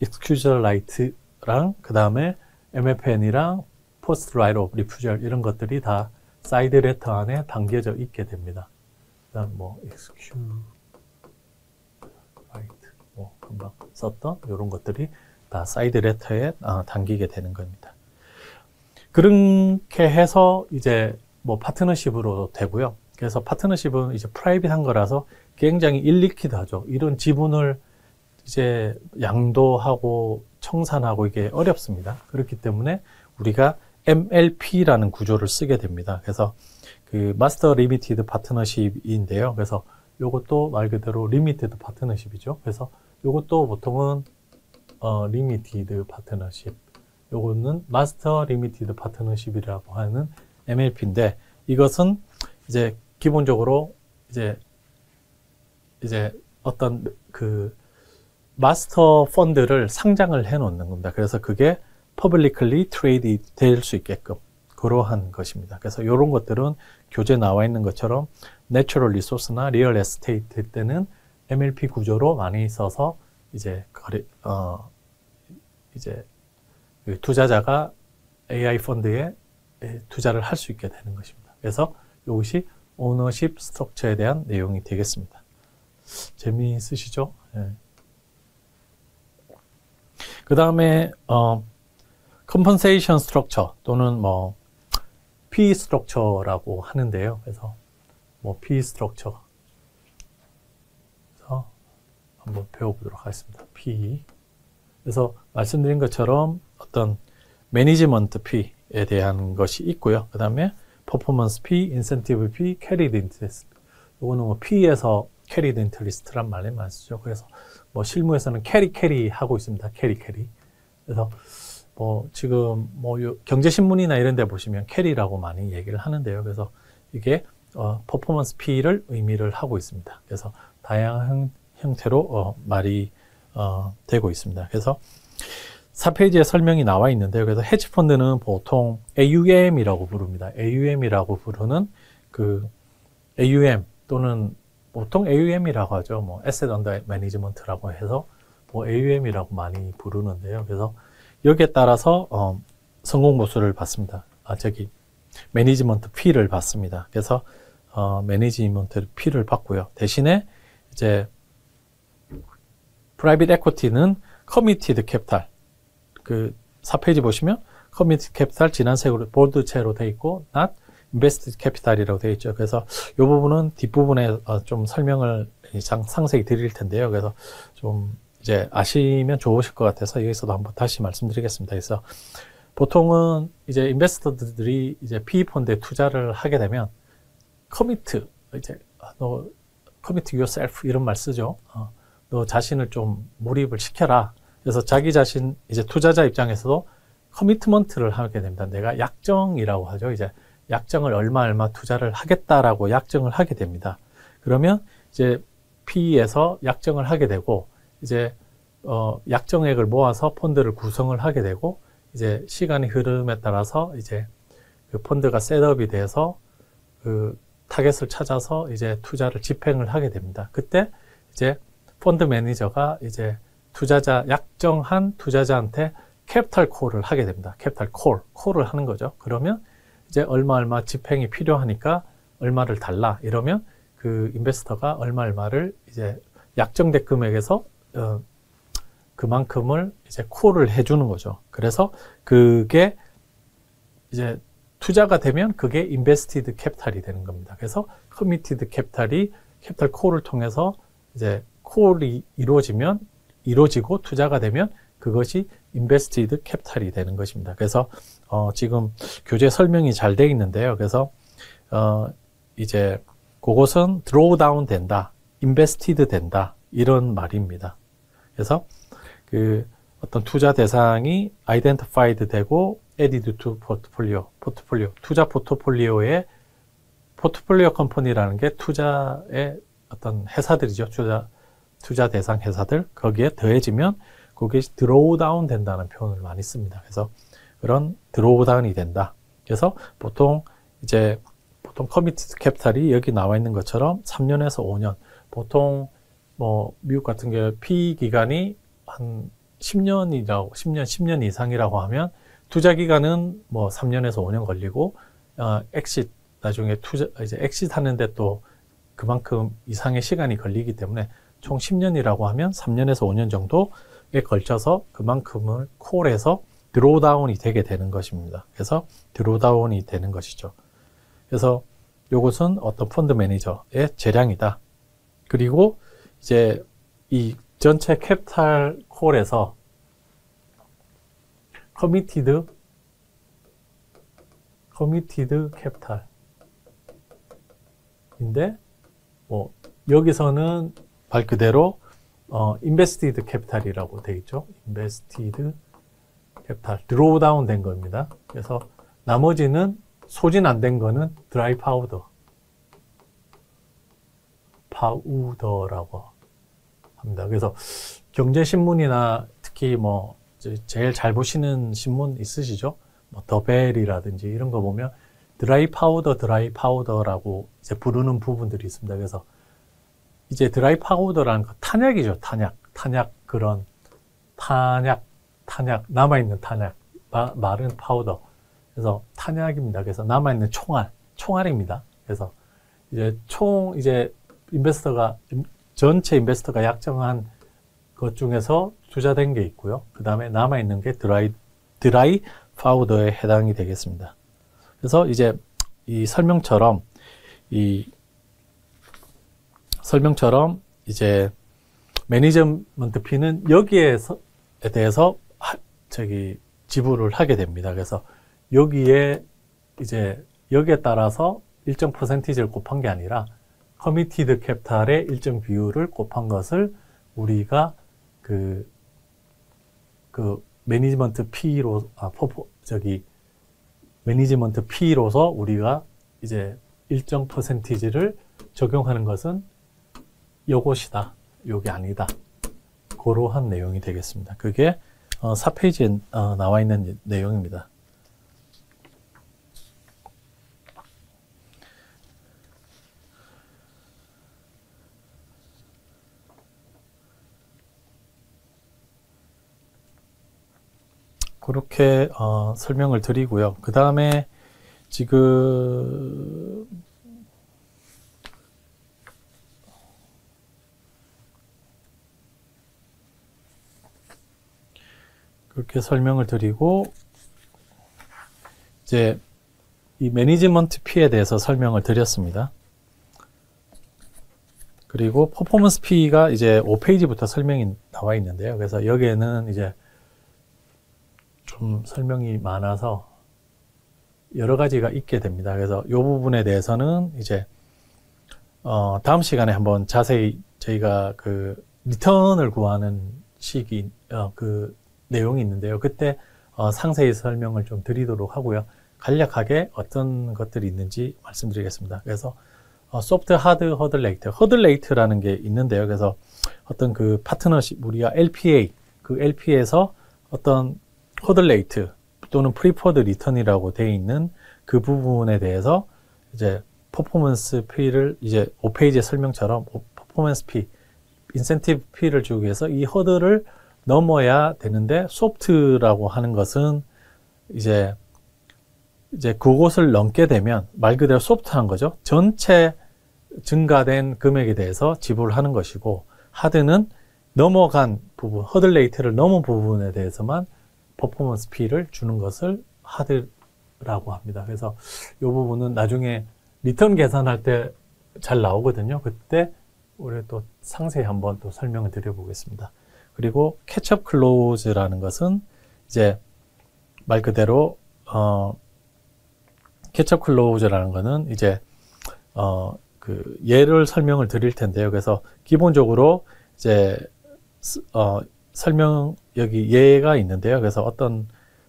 SQLite랑 그 다음에 MFN이랑 포스트 라이트 오브 리퓨절 이런 것들이 다 사이드 레터 안에 담겨져 있게 됩니다. 그다음 뭐 SQLite 뭐 금방 썼던 이런 것들이 다 사이드 레터에 담기게 되는 겁니다. 그렇게 해서 이제 뭐 파트너십으로도 되고요. 그래서 파트너십은 이제 프라이빗한 거라서 굉장히 일리퀴드하죠. 이런 지분을 이제 양도하고 청산하고 이게 어렵습니다. 그렇기 때문에 우리가 MLP라는 구조를 쓰게 됩니다. 그래서 그 마스터 리미티드 파트너십인데요. 그래서 요것도 말 그대로 리미티드 파트너십이죠. 그래서 요것도 보통은 리미티드 파트너십, 요거는 마스터 리미티드 파트너십이라고 하는 MLP인데 이것은 이제 기본적으로 이제 어떤 그 마스터 펀드를 상장을 해 놓는 겁니다. 그래서 그게 publicly trade 될 수 있게끔 그러한 것입니다. 그래서 이런 것들은 교재에 나와 있는 것처럼 내추럴 리소스나 리얼 에스테이트 때는 MLP 구조로 많이 써서 이제 이제 투자자가 AI 펀드에 투자를 할 수 있게 되는 것입니다. 그래서 이것이 오너십 스트럭처에 대한 내용이 되겠습니다. 재미있으시죠? 예. 그 다음에 compensation structure 또는 뭐 P structure라고 하는데요. 그래서 뭐 P structure 그래서 한번 배워보도록 하겠습니다. P. 그래서 말씀드린 것처럼 어떤 매니지먼트 P에 대한 것이 있고요. 그 다음에 퍼포먼스 P, 인센티브 P, 캐리드 인트리스트. 이거는 뭐 P에서 캐리드 인트리스트란 말을 많이 쓰죠. 그래서 뭐 실무에서는 캐리 하고 있습니다. 캐리. 그래서 뭐 지금 뭐 경제신문이나 이런 데 보시면 캐리라고 많이 얘기를 하는데요. 그래서 이게 퍼포먼스 P를 의미를 하고 있습니다. 그래서 다양한 형태로 말이 되고 있습니다. 그래서 4페이지에 설명이 나와 있는데요. 그래서 헤지펀드는 보통 AUM이라고 부릅니다. AUM이라고 부르는 그 AUM 또는 보통 AUM이라고 하죠. 뭐 Asset Under Management라고 해서 뭐 AUM이라고 많이 부르는데요. 그래서 여기에 따라서 성공 보수를 받습니다. 매니지먼트 P를 받습니다. 그래서 매니지먼트 P를 받고요. 대신에 이제 프라이빗 에쿼티는 커미티드 캐피탈 그 4페이지 보시면 커미티드 캐피탈 진한색으로 볼드체로 되어 있고 not invested capital이라고 되어 있죠. 그래서 이 부분은 뒷부분에 좀 설명을 상세히 드릴 텐데요. 그래서 좀 이제 아시면 좋으실 것 같아서 여기서도 한번 다시 말씀드리겠습니다. 그래서 보통은 이제 인베스터들이 이제 PE 펀드에 투자를 하게 되면 commit yourself 이런 말 쓰죠. 너 자신을 좀 몰입을 시켜라. 그래서 자기 자신 이제 투자자 입장에서도 커미트먼트를 하게 됩니다. 내가 약정이라고 하죠. 이제 약정을 얼마 투자를 하겠다라고 약정을 하게 됩니다. 그러면 이제 PE에서 약정을 하게 되고 이제 약정액을 모아서 펀드를 구성을 하게 되고 이제 시간의 흐름에 따라서 이제 그 펀드가 셋업이 돼서 그 타겟을 찾아서 이제 투자를 집행을 하게 됩니다. 그때 이제 펀드 매니저가 이제 약정한 투자자한테 캐피탈 콜을 하게 됩니다. 캐피탈 콜을 하는 거죠. 그러면 이제 얼마 집행이 필요하니까 얼마를 달라 이러면 그 인베스터가 얼마를 이제 약정된 금액에서 그만큼을 이제 콜을 해주는 거죠. 그래서 그게 이제 투자가 되면 그게 인베스티드 캐피탈이 되는 겁니다. 그래서 커미티드 캐피탈이 캐피탈 콜을 통해서 이제 콜이 이루어지고 투자가 되면 그것이 인베스티드 캐피탈이 되는 것입니다. 그래서 지금 교재 설명이 잘 되어 있는데요. 그래서 이제 그것은 드로우다운 된다, 인베스티드 된다 이런 말입니다. 그래서 그 어떤 투자 대상이 아이덴티파이드 되고 added to 포트폴리오 투자 포트폴리오에 포트폴리오 컴퍼니라는 게 투자의 어떤 회사들이죠. 투자 대상 회사들 거기에 더해지면 그것이 드로우다운 된다는 표현을 많이 씁니다. 그래서 그런 드로우다운이 된다. 그래서 보통 커미티드 캐피탈이 여기 나와 있는 것처럼 3년에서 5년. 보통 뭐 미국 같은 경우 PE 기간이 한 10년 이상이라고 하면 투자 기간은 뭐 3년에서 5년 걸리고 나중에 이제 엑시트 하는데 또 그만큼 이상의 시간이 걸리기 때문에 총 10년이라고 하면 3년에서 5년 정도에 걸쳐서 그만큼을 콜해서 드로우다운이 되게 되는 것입니다. 그래서 드로우다운이 되는 것이죠. 그래서 이것은 어떤 펀드 매니저의 재량이다. 그리고 이제 이 전체 캐피탈 콜에서 커미티드 캐피탈인데 뭐 여기서는 말 그대로 인베스티드 캐피탈이라고 되어 있죠. 인베스티드 캐피탈 드로우다운 된 겁니다. 그래서 나머지는 소진 안 된 거는 드라이 파우더라고 합니다. 그래서 경제신문이나 특히 뭐 제일 잘 보시는 신문 있으시죠? 뭐 더벨이라든지 이런 거 보면 드라이 파우더라고 이제 부르는 부분들이 있습니다. 그래서 이제 드라이 파우더라는 거 탄약이죠. 탄약 그런 탄약 남아있는 탄약 마른 파우더. 그래서 탄약입니다. 그래서 남아있는 총알입니다. 그래서 이제 인베스터가 전체 인베스터가 약정한 것 중에서 투자된 게 있고요. 그 다음에 남아있는 게 드라이 파우더에 해당이 되겠습니다. 그래서 이제 이 설명처럼 이제 매니지먼트 피는 여기에 대해서 지불을 하게 됩니다. 그래서 여기에 따라서 일정 퍼센티지를 곱한 게 아니라 커미티드 캐피탈의 일정 비율을 곱한 것을 우리가 그 매니지먼트 매니지먼트 피로서 우리가 이제 일정 퍼센티지를 적용하는 것은 요것이다, 요게 아니다. 그러한 내용이 되겠습니다. 그게 4페이지에 나와 있는 내용입니다. 그렇게 설명을 드리고요. 그 다음에 지금 그렇게 설명을 드리고 이제 이 매니지먼트 피에 대해서 설명을 드렸습니다. 그리고 퍼포먼스 피가 이제 5페이지부터 설명이 나와 있는데요. 그래서 여기에는 이제 좀 설명이 많아서 여러 가지가 있게 됩니다. 그래서 이 부분에 대해서는 이제 다음 시간에 한번 자세히 저희가 그 리턴을 구하는 그 내용이 있는데요. 그때 상세히 설명을 좀 드리도록 하고요. 간략하게 어떤 것들이 있는지 말씀드리겠습니다. 그래서 소프트, 하드, 허들레이트라는 게 있는데요. 그래서 어떤 그 파트너십, 우리가 LPA, 그 LP에서 어떤 허들레이트 또는 프리퍼드 리턴이라고 되어 있는 그 부분에 대해서 이제 퍼포먼스 피를 이제 5페이지 설명처럼 퍼포먼스 피, 인센티브 피를 주기 위해서 이 허들을 넘어야 되는데, 소프트라고 하는 것은 이제 그곳을 넘게 되면 말 그대로 소프트한 거죠. 전체 증가된 금액에 대해서 지불하는 것이고, 하드는 넘어간 부분, 허들레이트를 넘은 부분에 대해서만 퍼포먼스 피를 주는 것을 하드라고 합니다. 그래서 이 부분은 나중에 리턴 계산할 때 잘 나오거든요. 그때 우리 또 상세히 한번 또 설명을 드려보겠습니다. 그리고 캐치업 클로즈라는 것은 이제 말 그대로 캐치업 클로즈라는 것은 이제 그 예를 설명을 드릴 텐데요. 그래서 기본적으로 이제 여기 예가 있는데요. 그래서 어떤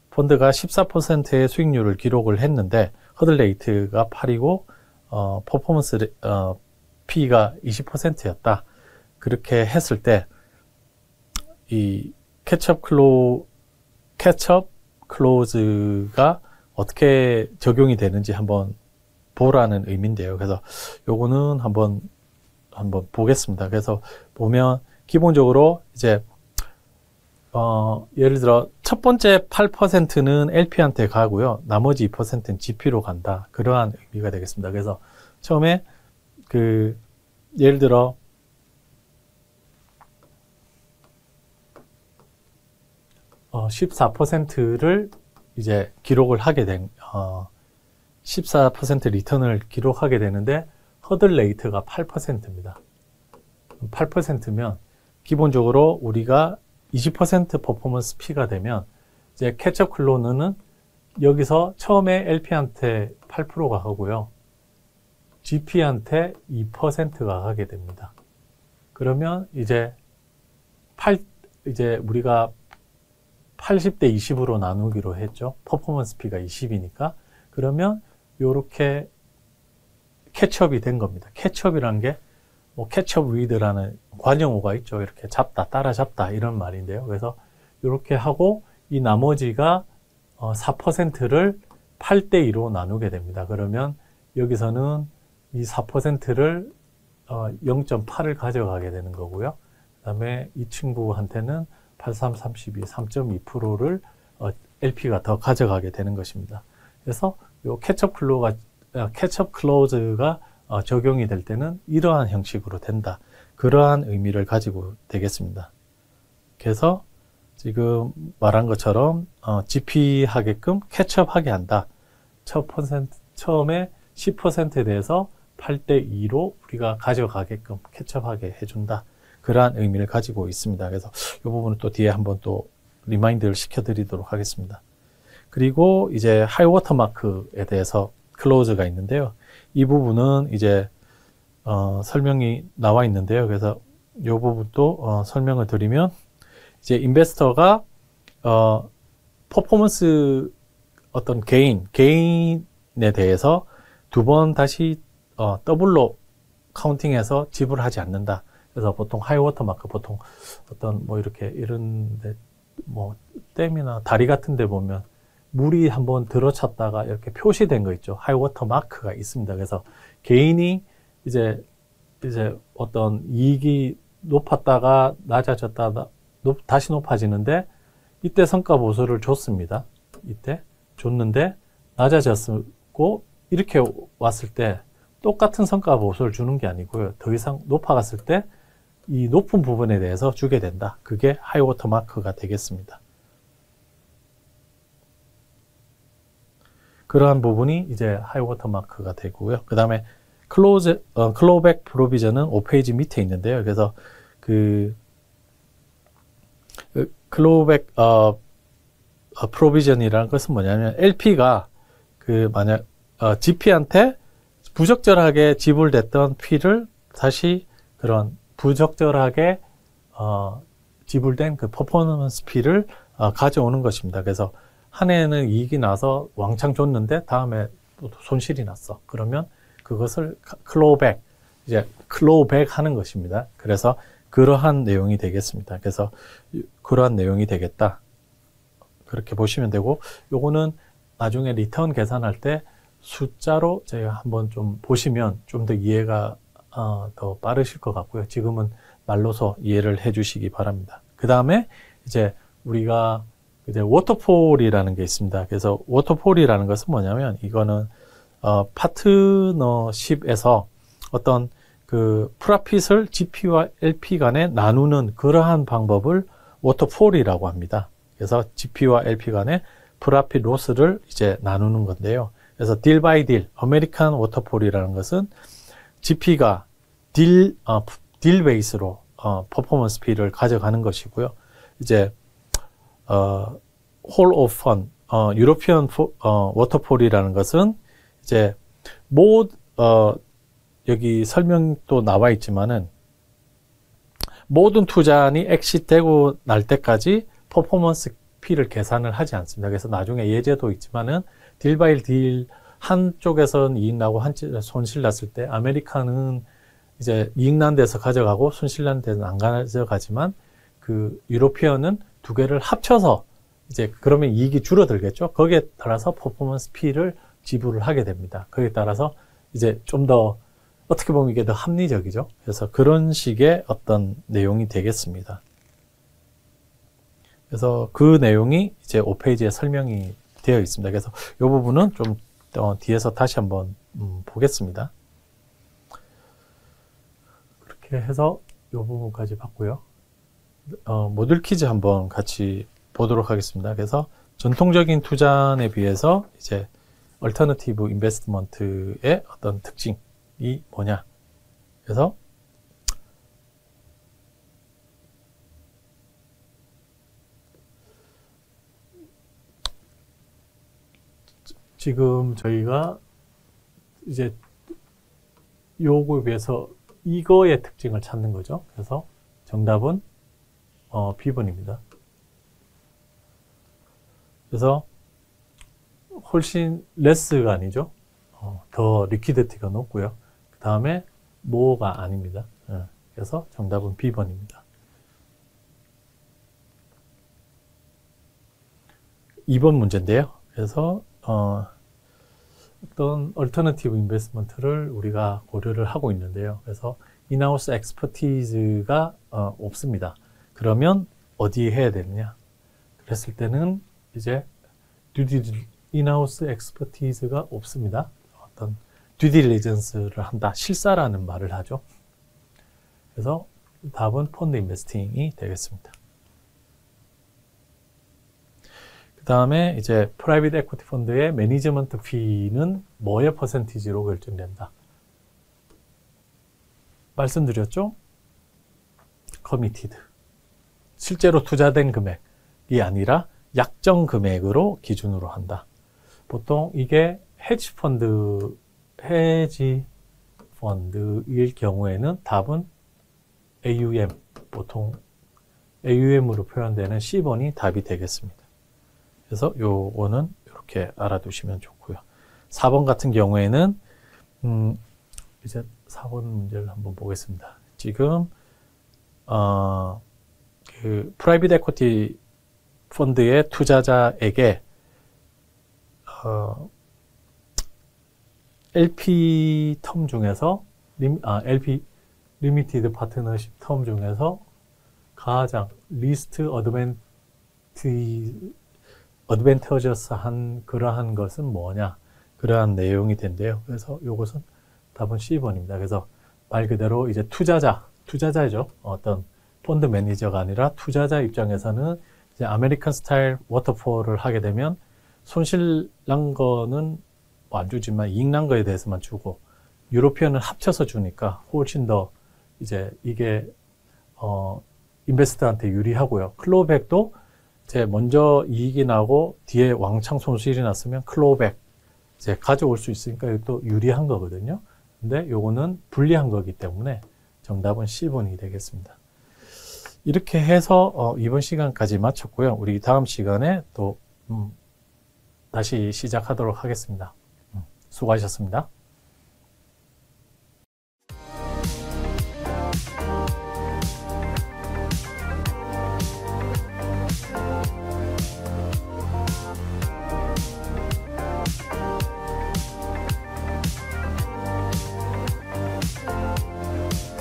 펀드가 14%의 수익률을 기록을 했는데 허들레이트가 8이고 퍼포먼스 P가 20%였다. 그렇게 했을 때 이 캐치업 클로즈가 어떻게 적용이 되는지 한번 보라는 의미인데요. 그래서 요거는 한번 보겠습니다. 그래서 보면 기본적으로 이제 예를 들어 첫 번째 8%는 LP한테 가고요. 나머지 2%는 GP로 간다. 그러한 의미가 되겠습니다. 그래서 처음에 예를 들어 14%를 이제 기록을 하게 된 14% 리턴을 기록하게 되는데 허들 레이트가 8%입니다. 8%면 기본적으로 우리가 20% 퍼포먼스 P가 되면 이제 캐치업 클로즈는 여기서 처음에 LP한테 8%가 하고요. GP한테 2%가 가게 됩니다. 그러면 이제 우리가 80대 20으로 나누기로 했죠. 퍼포먼스 P가 20이니까. 그러면 요렇게 캐치업이 된 겁니다. 캐치업이라는 게 캐치업 위드라는 관용어가 있죠. 이렇게 잡다, 따라잡다 이런 말인데요. 그래서 이렇게 하고 이 나머지가 4%를 8대 2로 나누게 됩니다. 그러면 여기서는 이 4%를 0.8을 가져가게 되는 거고요. 그 다음에 이 친구한테는 83, 32, 3.2%를 LP가 더 가져가게 되는 것입니다. 그래서 요 캐치업 클로즈가 적용이 될 때는 이러한 형식으로 된다. 그러한 의미를 가지고 되겠습니다. 그래서 지금 말한 것처럼 GP 하게끔 캐치업하게 한다. 처음에 10%에 대해서 8대 2로 우리가 가져가게끔 캐치업하게 해준다. 그러한 의미를 가지고 있습니다. 그래서 이 부분은 또 뒤에 한번 또 리마인드를 시켜드리도록 하겠습니다. 그리고 이제 하이워터 마크에 대해서 클로즈가 있는데요. 이 부분은 이제 설명이 나와 있는데요. 그래서 이 부분도 설명을 드리면 이제 인베스터가 퍼포먼스 어떤 개인에 대해서 두 번 다시 더블로 카운팅해서 지불하지 않는다. 그래서 보통 하이워터 마크 보통 어떤 뭐 이렇게 이런데 뭐 댐이나 다리 같은 데 보면 물이 한번 들어찼다가 이렇게 표시된 거 있죠. 하이워터 마크가 있습니다. 그래서 개인이 이제 어떤 이익이 높았다가 낮아졌다가 다시 높아지는데 이때 성과 보수를 줬습니다. 이때 줬는데 낮아졌고 이렇게 왔을 때 똑같은 성과 보수를 주는 게 아니고요. 더 이상 높아갔을 때 이 높은 부분에 대해서 주게 된다. 그게 하이워터 마크가 되겠습니다. 그러한 부분이 이제 하이워터 마크가 되고요. 그 다음에 클로우백 프로비전은 5페이지 밑에 있는데요. 그래서 클로우백 프로비전이라는 것은 뭐냐면 LP가 만약 GP한테 부적절하게 지불됐던 피를 다시 그런 부적절하게 지불된 그 퍼포먼스 피를 가져오는 것입니다. 그래서 한 해에는 이익이 나서 왕창 줬는데 다음에 또 손실이 났어. 그러면 그것을 클로우백 하는 것입니다. 그래서 그러한 내용이 되겠습니다. 그래서 그러한 내용이 되겠다. 그렇게 보시면 되고, 요거는 나중에 리턴 계산할 때 숫자로 제가 한번 좀 보시면 좀 더 이해가 더 빠르실 것 같고요. 지금은 말로서 이해를 해 주시기 바랍니다. 그 다음에 이제 우리가 이제 워터폴이라는 게 있습니다. 그래서 워터폴이라는 것은 뭐냐면 이거는 파트너십에서 어떤 그 프라핏을 GP와 LP 간에 나누는 그러한 방법을 워터폴이라고 합니다. 그래서 GP와 LP 간에 프라핏 로스를 이제 나누는 건데요. 그래서 딜 바이 딜, 아메리칸 워터폴이라는 것은 GP가 딜 베이스로 퍼포먼스 피를 가져가는 것이고요. 이제 홀 오브 펀, 유로피언 워터폴이라는 것은 이제 여기 설명도 나와 있지만은 모든 투자안이 엑시트되고 날 때까지 퍼포먼스 피를 계산을 하지 않습니다. 그래서 나중에 예제도 있지만은 딜 바이 딜 한쪽에서는 이익 나고 한쪽에서 손실 났을 때 아메리칸은 이제 이익 난 데서 가져가고 손실 난 데는 안 가져가지만 그 유로피언은 두 개를 합쳐서 이제 그러면 이익이 줄어들겠죠. 거기에 따라서 퍼포먼스 피를 지불을 하게 됩니다. 거기에 따라서 이제 좀 더 어떻게 보면 이게 더 합리적이죠. 그래서 그런 식의 어떤 내용이 되겠습니다. 그래서 그 내용이 이제 5페이지에 설명이 되어 있습니다. 그래서 이 부분은 좀 뒤에서 다시 한번 보겠습니다. 그렇게 해서 이 부분까지 봤고요. 모듈 퀴즈 한번 같이 보도록 하겠습니다. 그래서 전통적인 투자에 비해서 이제 얼터너티브 인베스트먼트의 어떤 특징이 뭐냐. 그래서 지금 저희가 이제 요거에 비해서 이거의 특징을 찾는 거죠. 그래서 정답은 B번입니다. 그래서 훨씬 레스가 아니죠. 더 리퀴디티가 높고요. 그 다음에 모어가 아닙니다. 그래서 정답은 B번입니다. 2번 문제인데요. 그래서 어떤 얼터너티브 인베스트먼트를 우리가 고려를 하고 있는데요. 그래서 인하우스 엑스퍼티즈가 없습니다. 그러면 어디에 해야 되느냐? 그랬을 때는 이제 인하우스 엑스퍼티즈가 없습니다. 어떤 듀딜리전스를 한다. 실사라는 말을 하죠. 그래서 답은 펀드 인베스팅이 되겠습니다. 그 다음에 이제 프라이빗 에퀴티 펀드의 매니지먼트 피는 뭐의 퍼센티지로 결정된다. 말씀드렸죠? 커미티드. 실제로 투자된 금액이 아니라 약정 금액으로 기준으로 한다. 보통 이게 헤지 펀드일 경우에는 답은 AUM, 보통 AUM으로 표현되는 C번이 답이 되겠습니다. 그래서 요거는 이렇게 알아두시면 좋고요. 4번 같은 경우에는 이제 4번 문제를 한번 보겠습니다. 지금 그 프라이빗 에쿼티 펀드의 투자자에게 LP 텀 중에서 LP 리미티드 파트너십 텀 중에서 가장 리스트 어드밴터저스한 그러한 것은 뭐냐, 그러한 내용이 된대요. 그래서 이것은 답은 C번입니다. 그래서 말 그대로 이제 투자자죠. 어떤 펀드 매니저가 아니라 투자자 입장에서는 이제 아메리칸 스타일 워터폴을 하게 되면 손실 난 거는 뭐 안 주지만 이익 난 거에 대해서만 주고, 유로피언은 합쳐서 주니까 훨씬 더 이제 이게 인베스터한테 유리하고요. 클로우백도 이제 먼저 이익이 나고 뒤에 왕창 손실이 났으면 클로우백 이제 가져올 수 있으니까 이것도 유리한 거거든요. 근데 요거는 불리한 거기 때문에 정답은 C번이 되겠습니다. 이렇게 해서 이번 시간까지 마쳤고요. 우리 다음 시간에 또 다시 시작하도록 하겠습니다. 수고하셨습니다.